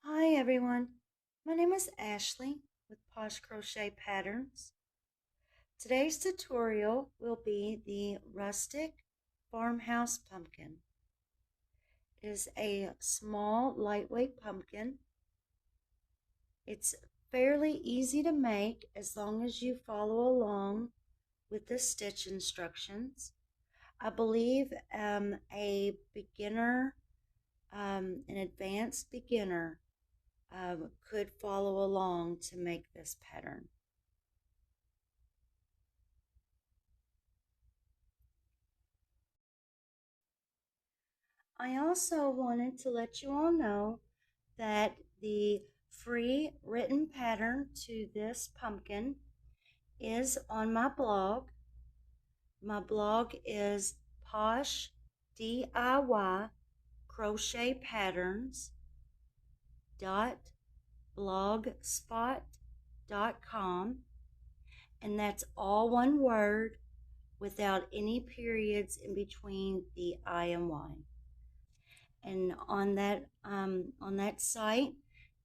Hi everyone, my name is Ashley with Posh Crochet Patterns. Today's tutorial will be the Rustic Farmhouse Pumpkin. It is a small, lightweight pumpkin. It's fairly easy to make as long as you follow along with the stitch instructions. I believe a beginner, an advanced beginner could follow along to make this pattern. I also wanted to let you all know that the free written pattern to this pumpkin is on my blog. My blog is Posh DIY Crochet Patterns .blogspot.com, and that's all one word without any periods in between the I and Y. And on that site,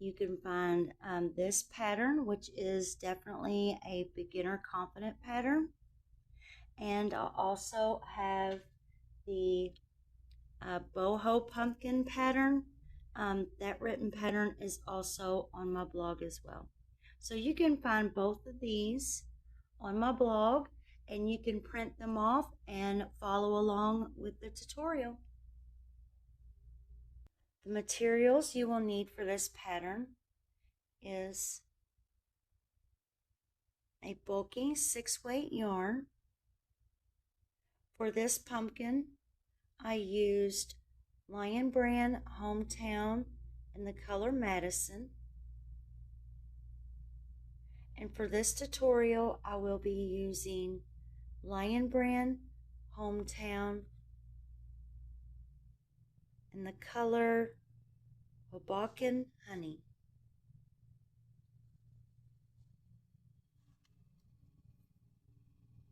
you can find this pattern, which is definitely a beginner confident pattern. And I also have the boho pumpkin pattern. That written pattern is also on my blog as well. So you can find both of these on my blog, and you can print them off and follow along with the tutorial. The materials you will need for this pattern is a bulky 6-weight yarn. For this pumpkin, I used LionBrand Hometown in the color Madison. And for this tutorial, I will be using LionBrand Hometown in the color Hoboken Honey.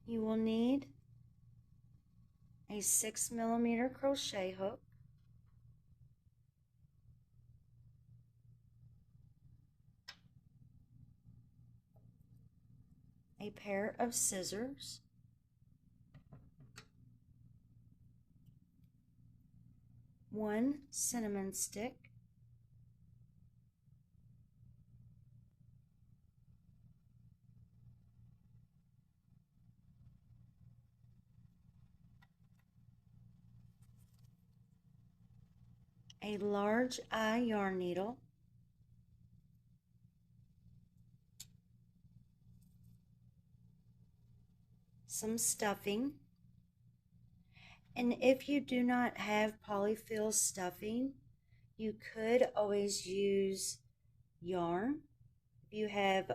You will need a 6mm crochet hook, a pair of scissors, one cinnamon stick, a large eye yarn needle, some stuffing, and if you do not have polyfill stuffing, you could always use yarn. If you have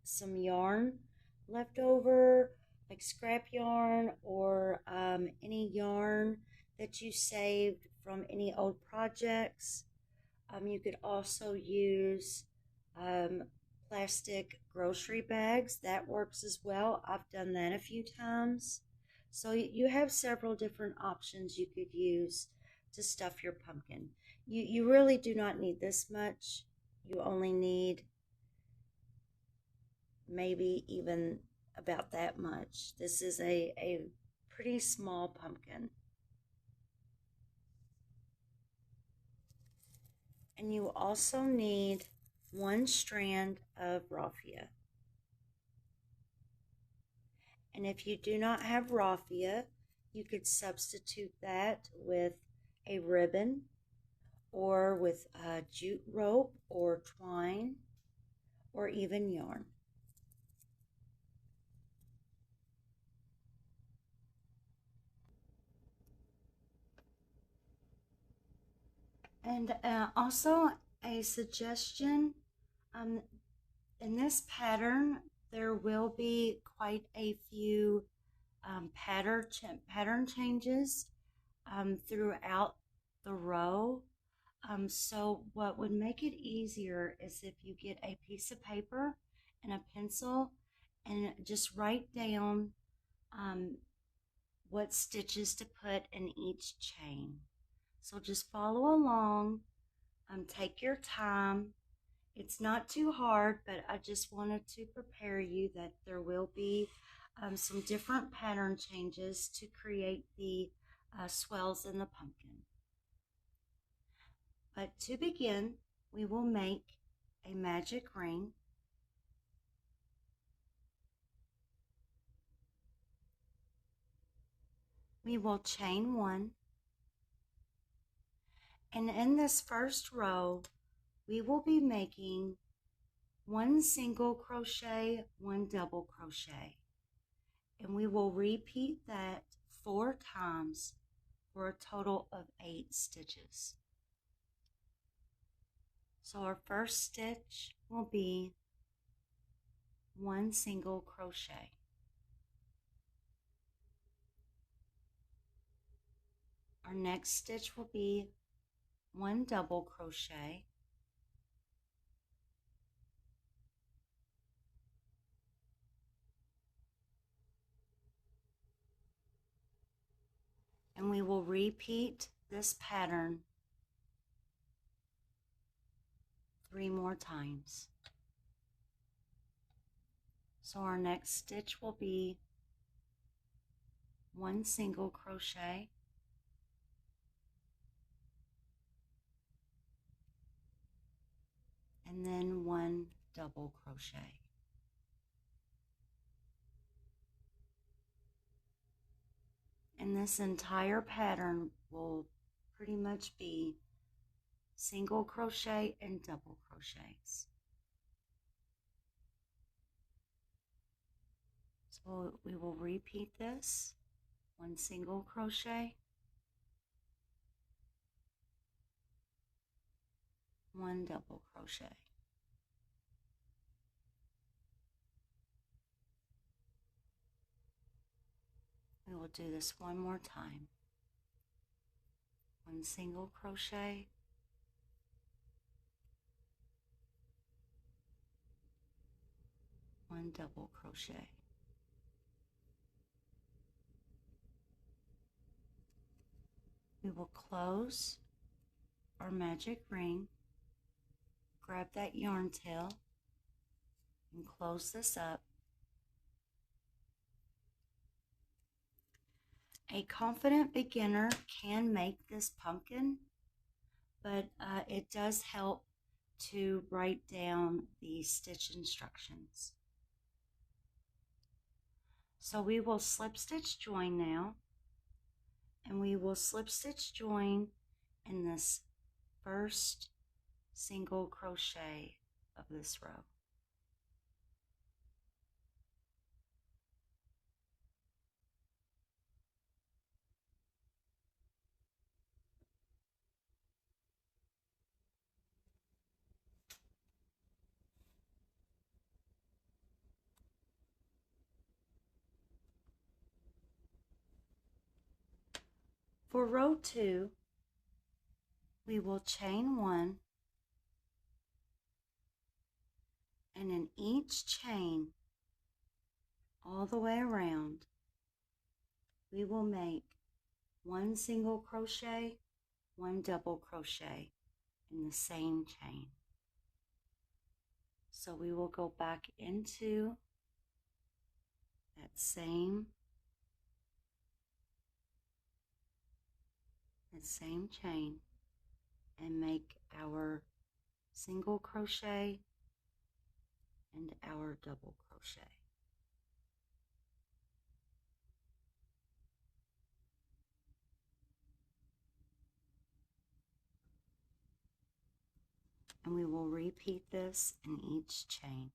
some yarn left over, like scrap yarn or any yarn that you saved from any old projects, you could also use plastic grocery bags. That works as well. I've done that a few times. So you have several different options you could use to stuff your pumpkin. You really do not need this much. You only need maybe even about that much. This is a pretty small pumpkin. And you also need one strand of raffia. And if you do not have raffia, you could substitute that with a ribbon or with jute rope or twine or even yarn. And also a suggestion, in this pattern, there will be quite a few pattern changes throughout the row. So what would make it easier is if you get a piece of paper and a pencil and just write down what stitches to put in each chain. So just follow along Take your time. It's not too hard, but I just wanted to prepare you that there will be some different pattern changes to create the swells in the pumpkin. But to begin, we will make a magic ring. We will chain one, and in this first row, we will be making one single crochet, one double crochet, and we will repeat that 4 times for a total of 8 stitches. So our first stitch will be one single crochet. Our next stitch will be one double crochet. And we will repeat this pattern 3 more times. So our next stitch will be one single crochet, and then one double crochet. And this entire pattern will pretty much be single crochet and double crochets. So we will repeat this, one single crochet, one double crochet. We will do this one more time. One single crochet, one double crochet. We will close our magic ring, grab that yarn tail, and close this up. A confident beginner can make this pumpkin, but it does help to write down the stitch instructions. So we will slip stitch join now, and we will slip stitch join in this first single crochet of this row. For row 2, we will chain 1, and in each chain all the way around, we will make one single crochet, one double crochet in the same chain. So we will go back into that same chain and make our single crochet and our double crochet. And we will repeat this in each chain.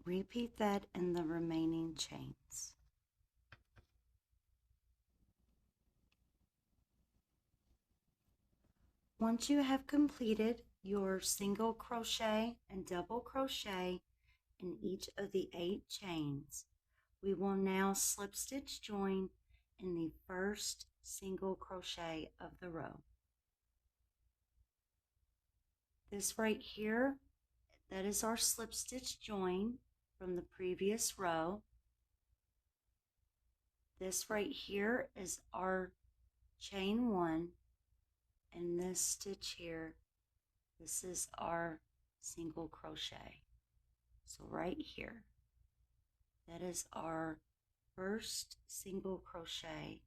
Repeat that in the remaining chains. Once you have completed your single crochet and double crochet in each of the 8 chains, we will now slip stitch join in the first single crochet of the row. This right here, that is our slip stitch join from the previous row. This right here is our chain 1, and this stitch here, this is our single crochet. So right here, that is our first single crochet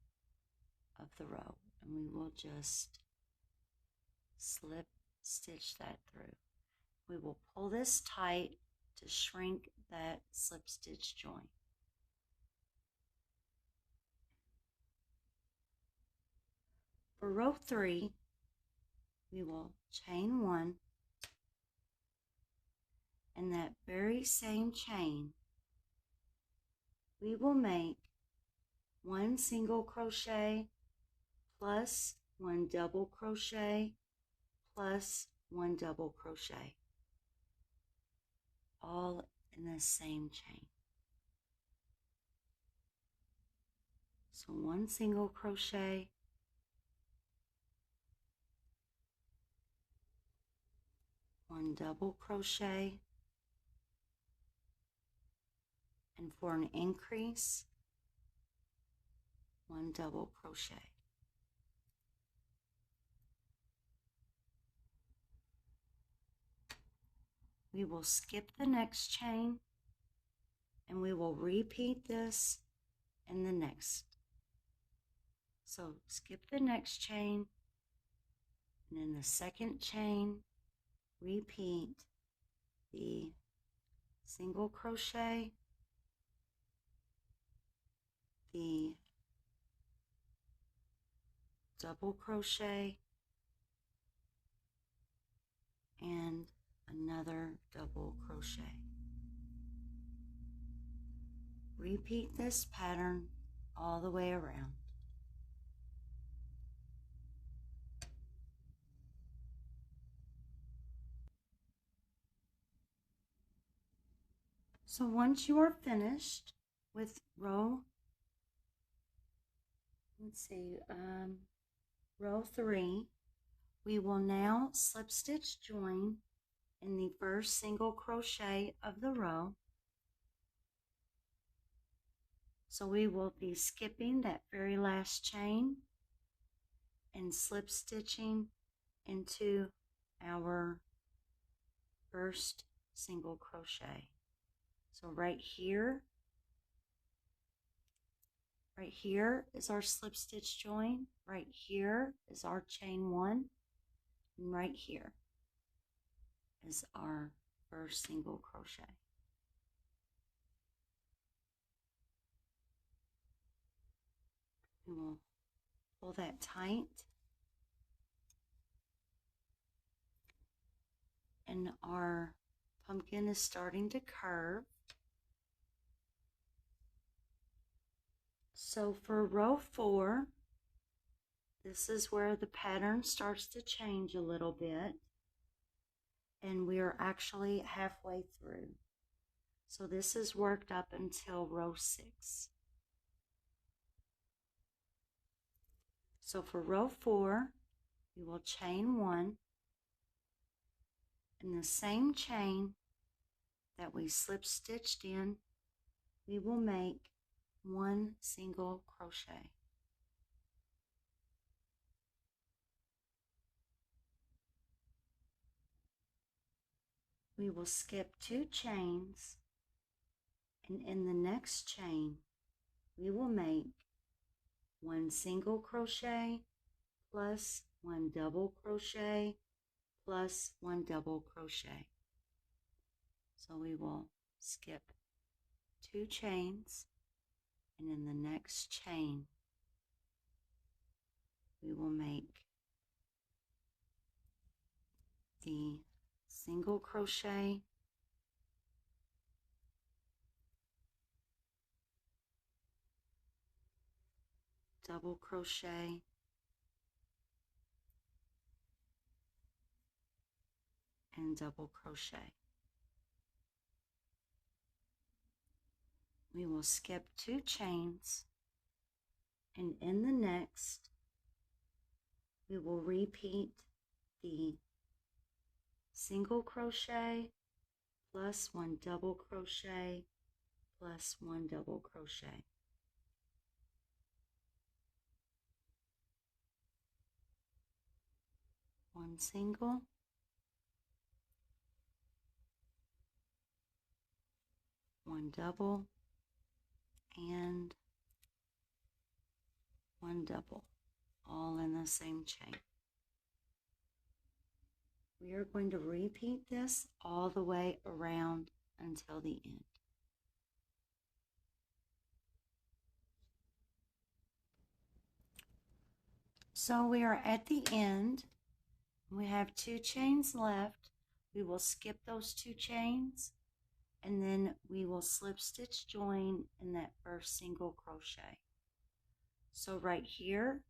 of the row, and we will just slip stitch that through. We will pull this tight to shrink that slip stitch joint. For row 3, we will chain 1, and that very same chain, we will make 1 single crochet plus 1 double crochet plus 1 double crochet, all in the same chain. So 1 single crochet, 1 double crochet, and for an increase, 1 double crochet. We will skip the next chain, and we will repeat this in the next. So skip the next chain, and in the second chain, repeat the single crochet, the double crochet, and another double crochet. Repeat this pattern all the way around. So once you are finished with row, row 3, we will now slip stitch join in the first single crochet of the row. So we will be skipping that very last chain and slip stitching into our first single crochet. So right here is our slip stitch join, right here is our chain 1, and right here is our first single crochet. We will pull that tight, and our pumpkin is starting to curve. So for row 4, this is where the pattern starts to change a little bit, and we are actually halfway through. So this is worked up until row 6. So for row 4, we will chain 1. In the same chain that we slip stitched in, we will make 1 single crochet. We will skip 2 chains, and in the next chain, we will make 1 single crochet plus 1 double crochet plus 1 double crochet. So we will skip 2 chains, and in the next chain, we will make the single crochet double crochet, and double crochet. We will skip 2 chains, and in the next we will repeat the single crochet plus 1 double crochet plus 1 double crochet. One single, one double, and one double, all in the same chain. We are going to repeat this all the way around until the end. So we are at the end. We have 2 chains left. We will skip those 2 chains, and then we will slip stitch join in that first single crochet. So right here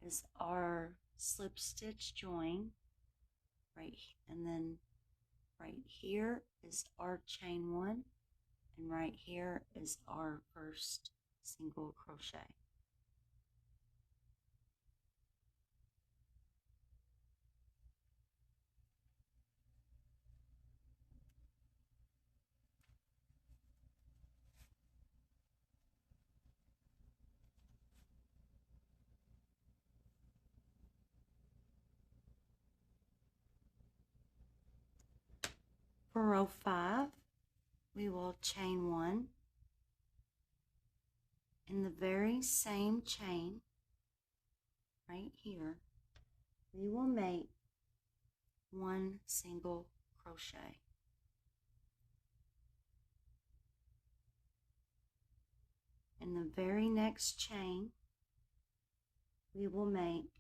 is our slip stitch join, and then right here is our chain 1, and right here is our first single crochet. For row 5, we will chain 1. In the very same chain, right here, we will make 1 single crochet. In the very next chain, we will make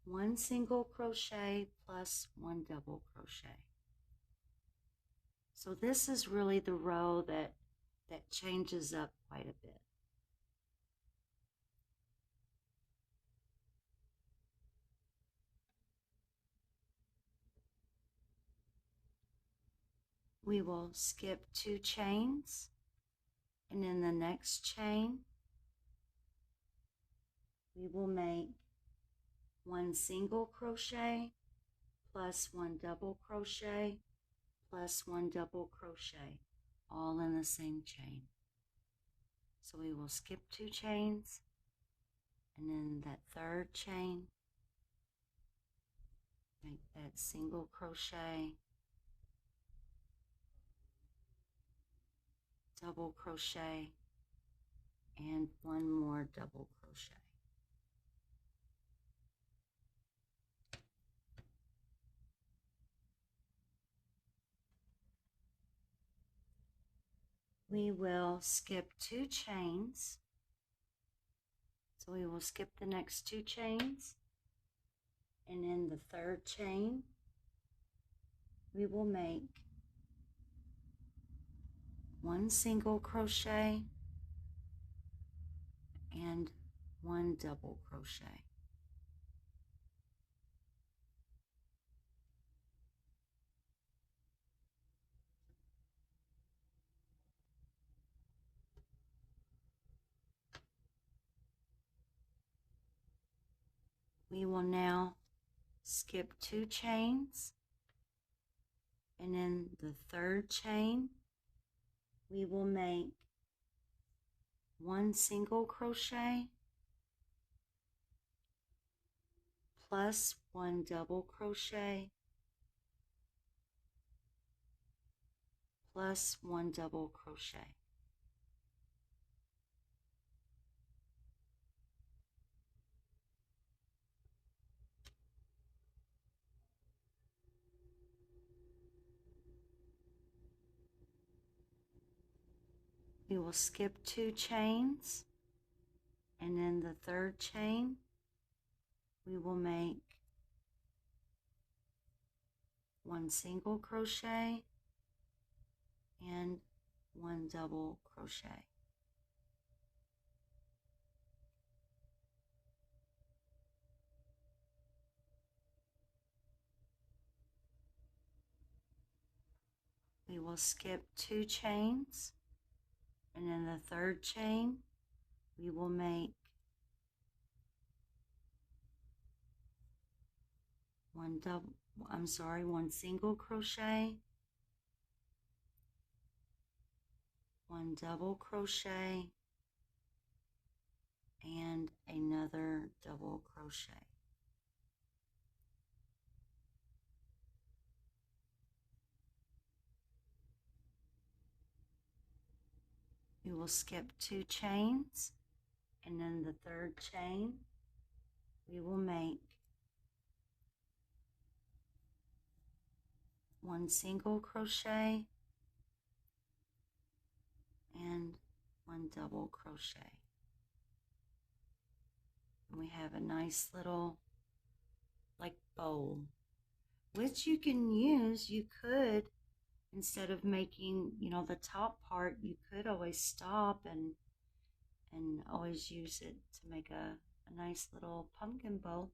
1 single crochet plus 1 double crochet. So this is really the row that changes up quite a bit. We will skip 2 chains, and in the next chain we will make 1 single crochet plus 1 double crochet plus 1 double crochet, all in the same chain. So we will skip 2 chains, and in that third chain make that single crochet, double crochet, and 1 more double crochet. We will skip 2 chains, so we will skip the next 2 chains, and in the third chain we will make 1 single crochet and 1 double crochet. We will now skip 2 chains, and in the third chain we will make 1 single crochet plus 1 double crochet plus 1 double crochet. We will skip 2 chains, and in the third chain we will make 1 single crochet and 1 double crochet. will skip 2 chains, and in the 3rd chain we will make one single crochet, 1 double crochet, and another double crochet. We will skip 2 chains, and in the 3rd chain we will make 1 single crochet and 1 double crochet. And we have a nice little like bowl, which you can use. You could, instead of making, you know, the top part, you could always stop and always use it to make a nice little pumpkin bowl.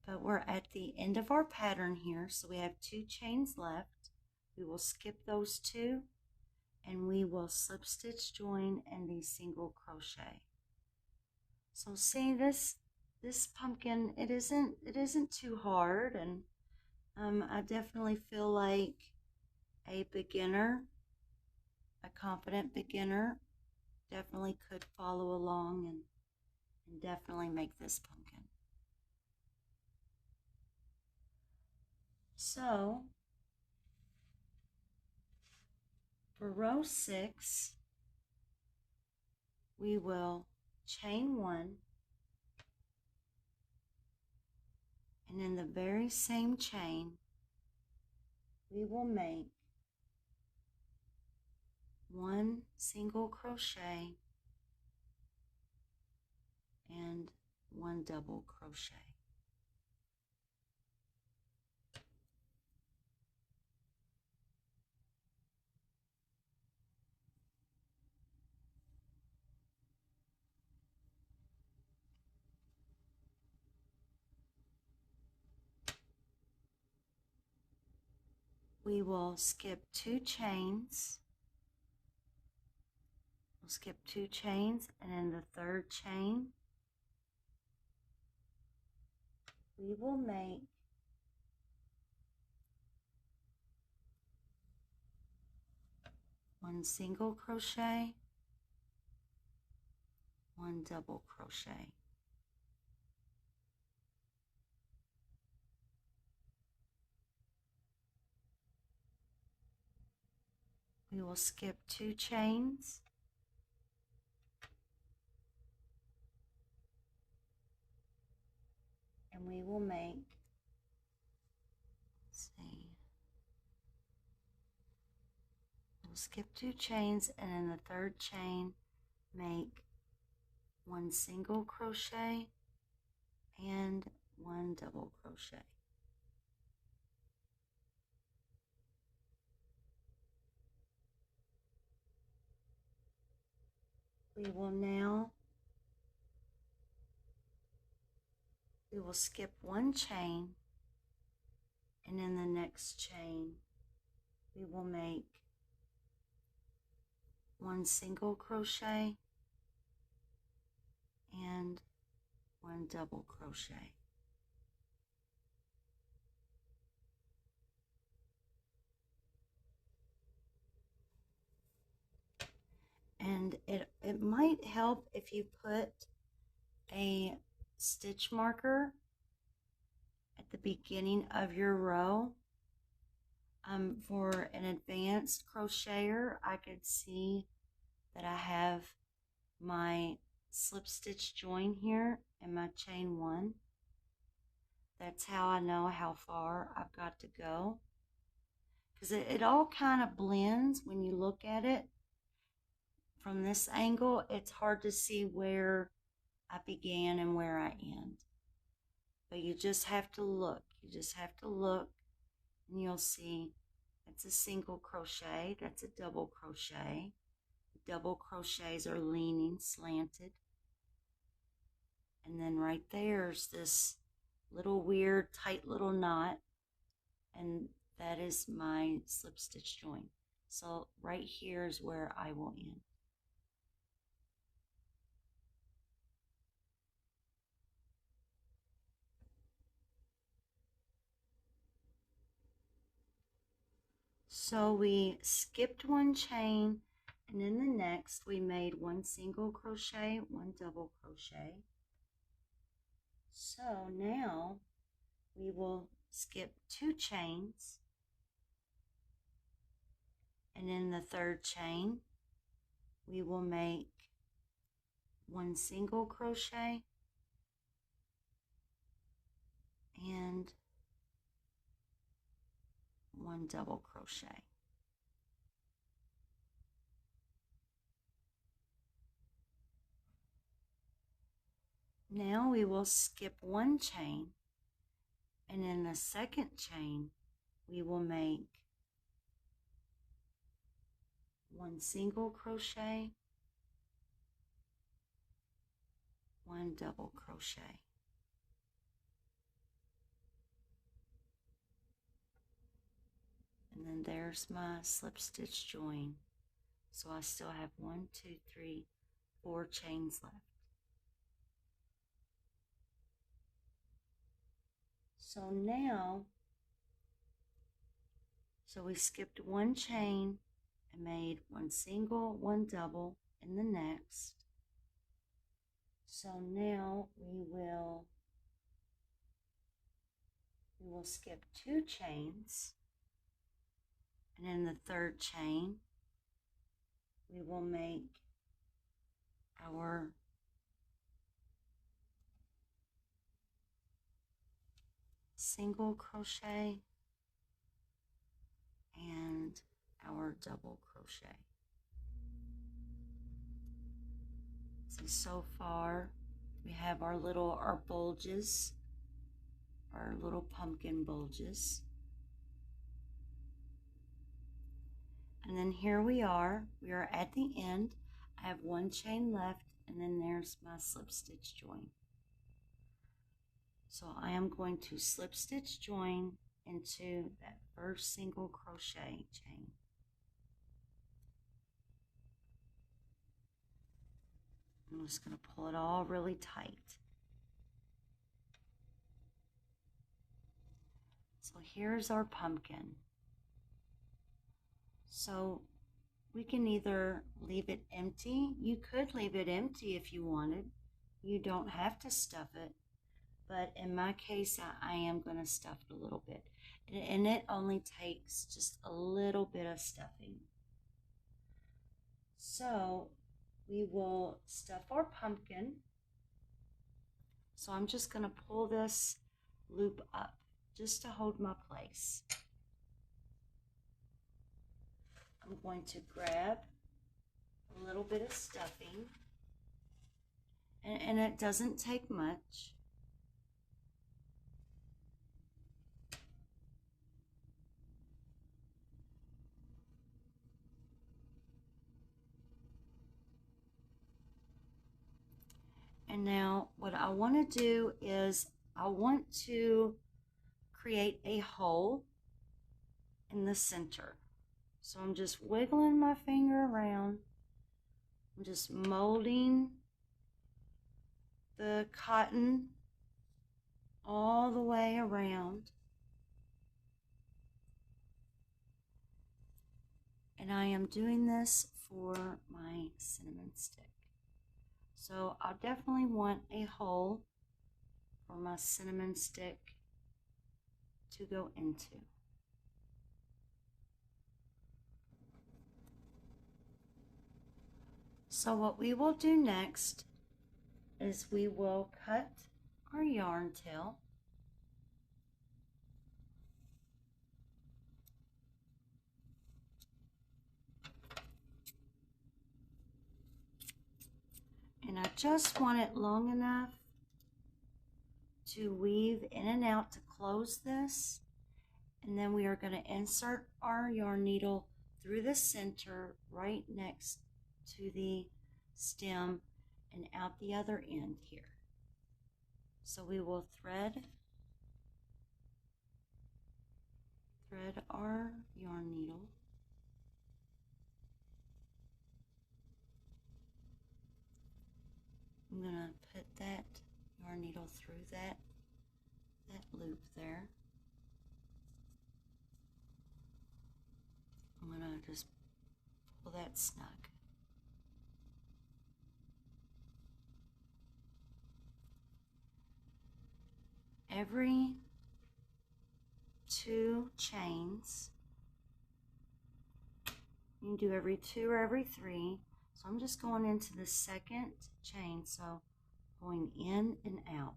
But we're at the end of our pattern here, so we have 2 chains left. We will skip those 2, and we will slip stitch join and the single crochet. So see, this pumpkin, it isn't too hard, and I definitely feel like a beginner, a confident beginner, definitely could follow along and definitely make this pumpkin. So for row 6, we will chain 1, and in the very same chain we will make 1 single crochet and 1 double crochet. We will skip 2 chains. We'll skip 2 chains, and in the 3rd chain we will make 1 single crochet, 1 double crochet. We will skip 2 chains, and we will make, let's see, we'll skip 2 chains, and in the 3rd chain make 1 single crochet and 1 double crochet. We will skip 1 chain, and in the next chain we will make 1 single crochet and 1 double crochet. And it might help if you put a stitch marker at the beginning of your row. For an advanced crocheter, I could see that I have my slip stitch join here in my chain 1. That's how I know how far I've got to go, because it all kind of blends when you look at it from this angle. It's hard to see where I began and where I end, but you just have to look. You just have to look, and you'll see that's a single crochet, that's a double crochet. The double crochets are leaning, slanted, and then right there's this little weird tight little knot, and that is my slip stitch join. So right here is where I will end. So we skipped one chain, and in the next we made one single crochet, one double crochet. So now we will skip 2 chains, and in the 3rd chain we will make one single crochet and one double crochet. Now we will skip 1 chain, and in the 2nd chain we will make one single crochet, one double crochet. And then there's my slip stitch join. So I still have 1, 2, 3, 4 chains left. So now, we skipped 1 chain and made one single, one double in the next. So now we will skip 2 chains, and in the 3rd chain we will make our single crochet and our double crochet. See, so far we have our bulges, our little pumpkin bulges. And then here we are at the end. I have 1 chain left, and then there's my slip stitch join. So I am going to slip stitch join into that first single crochet chain. I'm just going to pull it all really tight. So here's our pumpkin. So we can either leave it empty. You could leave it empty if you wanted. You don't have to stuff it. But in my case, I am going to stuff it a little bit. And it only takes just a little bit of stuffing. So we will stuff our pumpkin. So I'm just going to pull this loop up just to hold my place. I'm going to grab a little bit of stuffing, and it doesn't take much. And now what I want to do is I want to create a hole in the center. So I'm just wiggling my finger around. I'm just molding the cotton all the way around. And I am doing this for my cinnamon stick. So I definitely want a hole for my cinnamon stick to go into. So what we will do next is we will cut our yarn tail. And I just want it long enough to weave in and out to close this. And then we are going to insert our yarn needle through the center right next to the stem and out the other end here. So we will thread thread our yarn needle. I'm going to put that yarn needle through that loop there. I'm going to just pull that snug. Every 2 chains, you can do every 2 or every 3. So I'm just going into the second chain, so going in and out.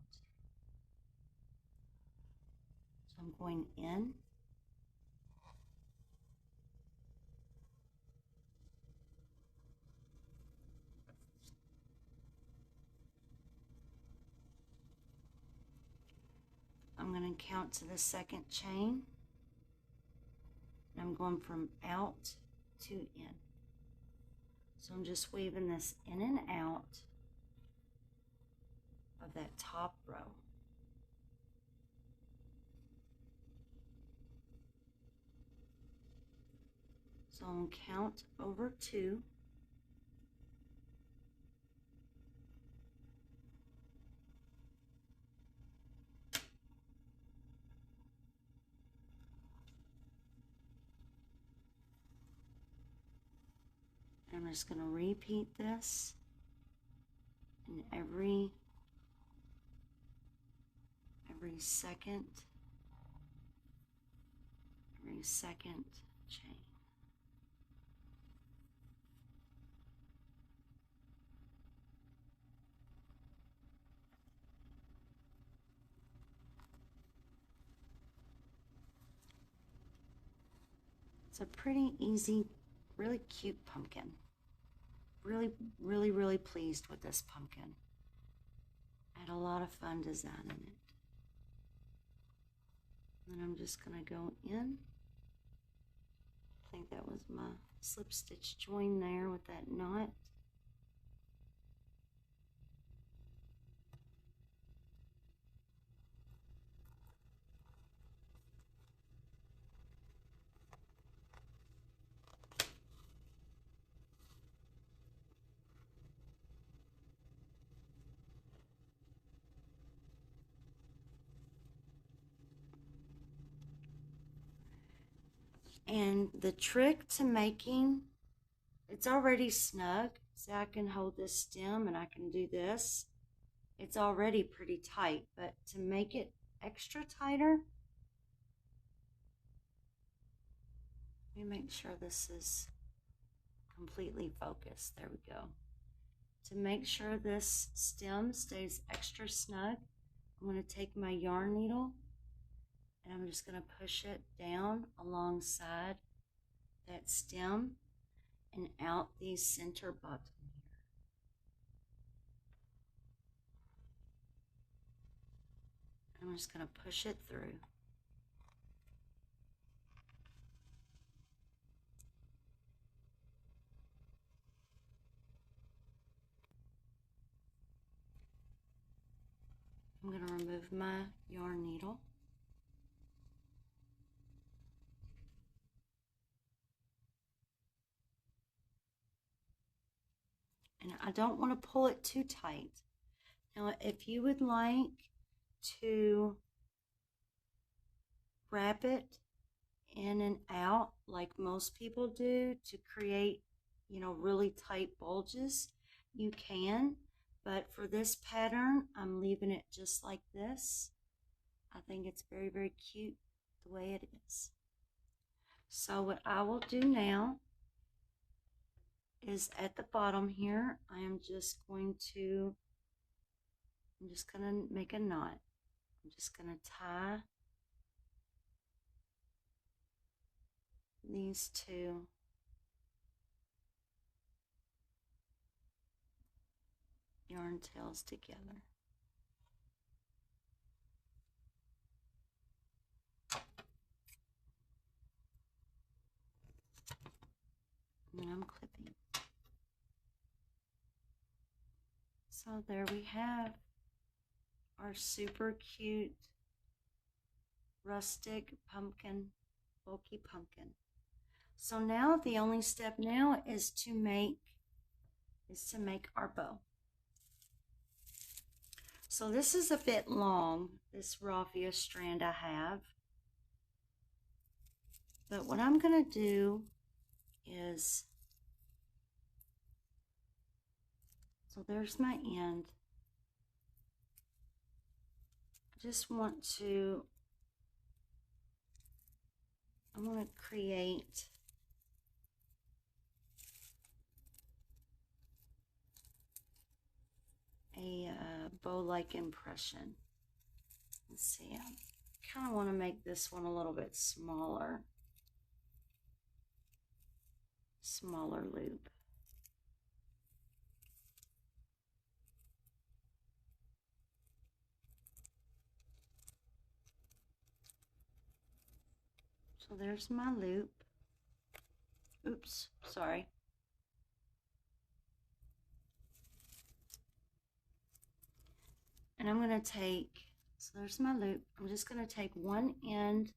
So I'm going in, I'm going to count to the second chain, and I'm going from out to in. So I'm just weaving this in and out of that top row. So I'm going to count over 2. I'm just going to repeat this in every second chain. It's a pretty easy, really cute pumpkin. Really pleased with this pumpkin. I had a lot of fun designing it. And I'm just going to go in. I think that was my slip stitch join there with that knot. And the trick to making, it's already snug, so I can hold this stem and I can do this. It's already pretty tight, but to make it extra tighter, let me make sure this is completely focused. There we go. To make sure this stem stays extra snug, I'm going to take my yarn needle and I'm just going to push it down alongside that stem and out these center button here. I'm just going to push it through. I'm going to remove my yarn needle. And I don't want to pull it too tight. Now, if you would like to wrap it in and out like most people do to create, you know, really tight bulges, you can. But for this pattern, I'm leaving it just like this. I think it's very cute the way it is. So what I will do now is at the bottom here, I'm just going to make a knot. I'm just going to tie these 2 yarn tails together. And I'm clipping. So there we have our super cute rustic pumpkin bulky pumpkin. So now the only step now is to make our bow. So this is a bit long, this raffia strand I have. But what I'm going to do is, so there's my end. I just want to, I want to create a bow-like impression. Let's see, I kind of want to make this one a little bit smaller loop. So there's my loop. Oops, sorry. And I'm going to take, so there's my loop. I'm just going to take one end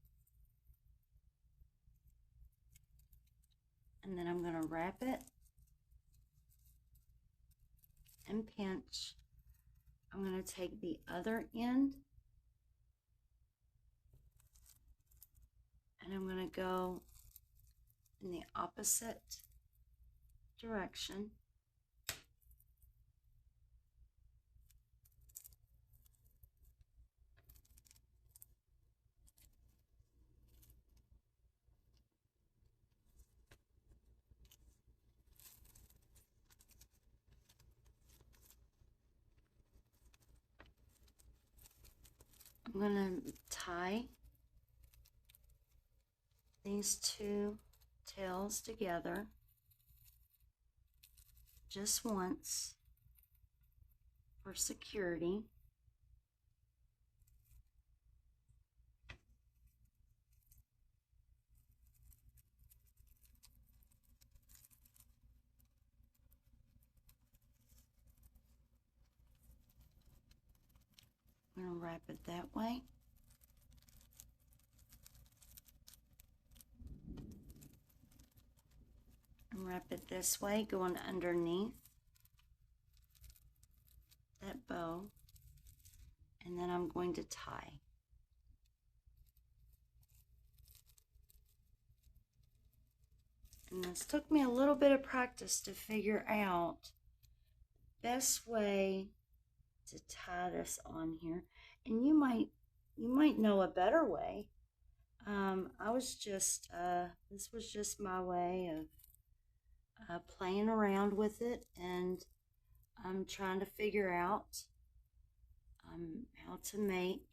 and then I'm going to wrap it and pinch. I'm going to take the other end and I'm going to go in the opposite direction. I'm going to tie these two tails together just once for security. I'm going to wrap it that way. And wrap it this way, going underneath that bow. And then I'm going to tie. And this took me a little bit of practice to figure out the best way to tie this on here. And you might know a better way. I was just this was just my way of playing around with it, and I'm trying to figure out how to make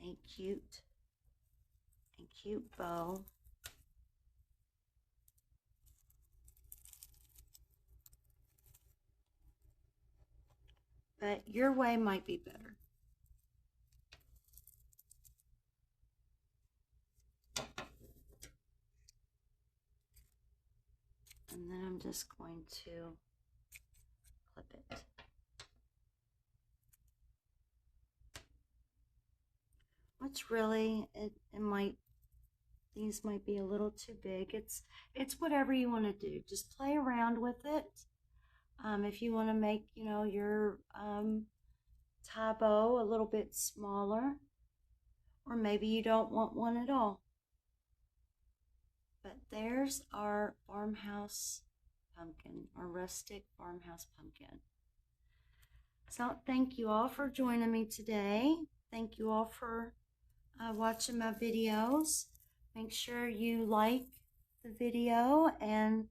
a cute bow. But your way might be better. And then I'm just going to clip it. Which really, these might be a little too big. It's whatever you want to do. Just play around with it. If you want to make, your tie bow a little bit smaller, or maybe you don't want one at all. But there's our farmhouse pumpkin, or rustic farmhouse pumpkin. So thank you all for joining me today. Thank you all for watching my videos. Make sure you like the video and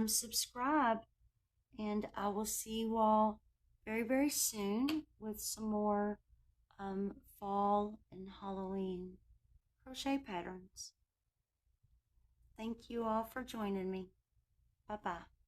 subscribe. And I will see you all very, very soon with some more fall and Halloween crochet patterns. Thank you all for joining me. Bye-bye.